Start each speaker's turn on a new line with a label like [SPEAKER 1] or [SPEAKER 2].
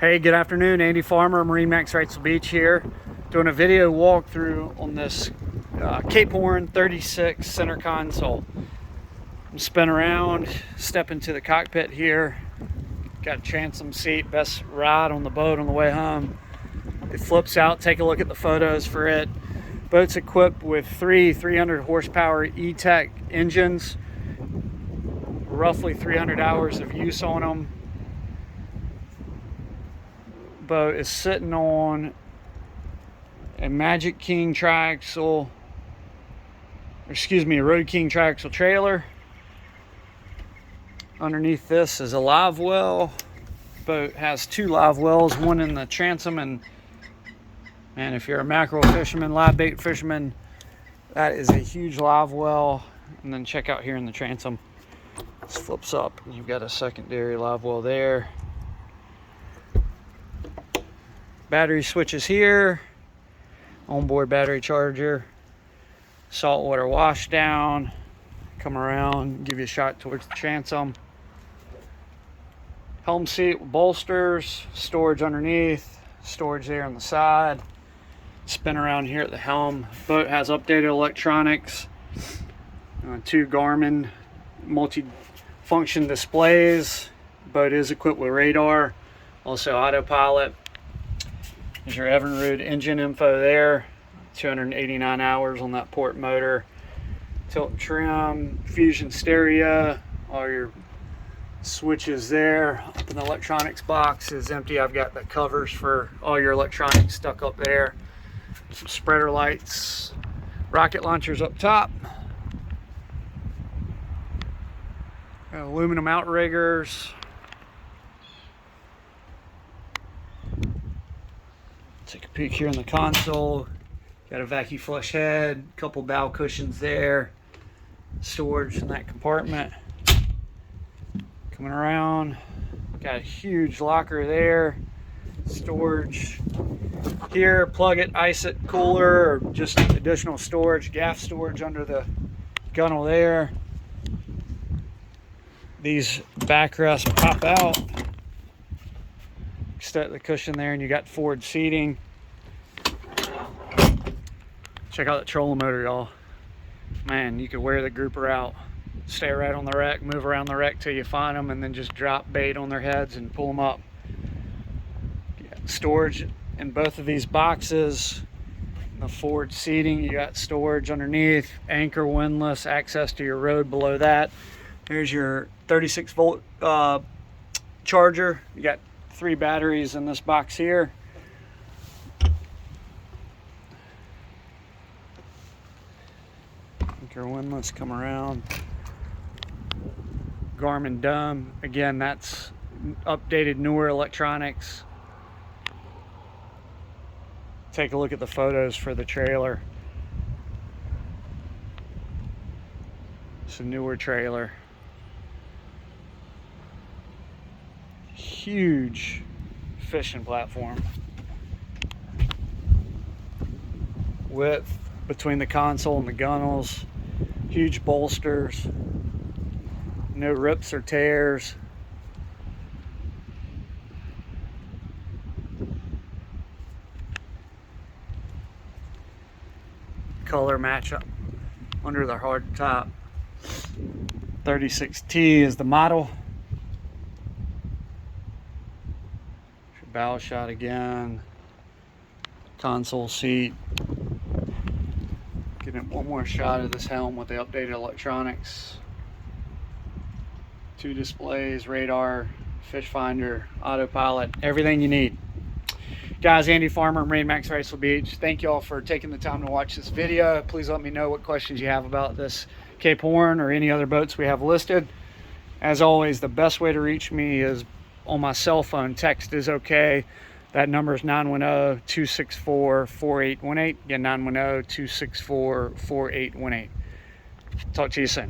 [SPEAKER 1] Hey, good afternoon. Andy Farmer, MarineMax Wrightsville Beach here, doing a video walkthrough on this Cape Horn 36 center console. I'm spin around, step into the cockpit here. Got a transom seat, best ride on the boat on the way home. It flips out, take a look at the photos for it. Boat's equipped with three 300 horsepower E-Tech engines, roughly 300 hours of use on them. Boat is sitting on a Magic King triaxle, a Road King triaxle trailer. Underneath this is a live well. Boat has two live wells, one in the transom, and if you're a mackerel fisherman, live bait fisherman, that is a huge live well. And then check out here in the transom, this flips up and you've got a secondary live well there. Battery switches here, onboard battery charger, saltwater wash down, come around, give you a shot towards the transom. Helm seat with bolsters, storage underneath, storage there on the side. Spin around here at the helm. Boat has updated electronics, two Garmin multi-function displays. Boat is equipped with radar, also autopilot. There's your Evinrude engine info there, 289 hours on that port motor. Tilt and trim, fusion stereo, all your switches there. Up in the electronics box is empty. I've got the covers for all your electronics stuck up there. Some spreader lights, rocket launchers up top. Aluminum outriggers. Take a peek here in the console. Got a vacuum flush head, couple bow cushions there, storage in that compartment. Coming around, got a huge locker there, storage here, plug it, ice it, cooler, or just additional storage, gaff storage under the gunnel there. These backrests pop out. Set the cushion there and you got forward seating. Check out that trolling motor, y'all. Man, you could wear the grouper out, stay right on the wreck, move around the wreck till you find them, and then just drop bait on their heads and pull them up. Storage in both of these boxes. The forward seating, you got storage underneath, anchor windlass, access to your road below that. Here's your 36 volt charger. You got 3 batteries in this box here. Anchor windlass, come around. Garmin dumb. Again, that's updated, newer electronics. Take a look at the photos for the trailer. It's a newer trailer. Huge fishing platform. Width between the console and the gunnels. Huge bolsters. No rips or tears. Color matchup under the hard top. 36T is the model. Bow shot again. Console seat. Getting one more shot of this helm with the updated electronics. 2 displays, radar, fish finder, autopilot, everything you need. Guys, Andy Farmer, MarineMax Wrightsville Beach. Thank you all for taking the time to watch this video. Please let me know what questions you have about this Cape Horn or any other boats we have listed. As always, the best way to reach me is on my cell phone. Text is okay. That number is 910-264-4818. Again, 910-264-4818. Talk to you soon.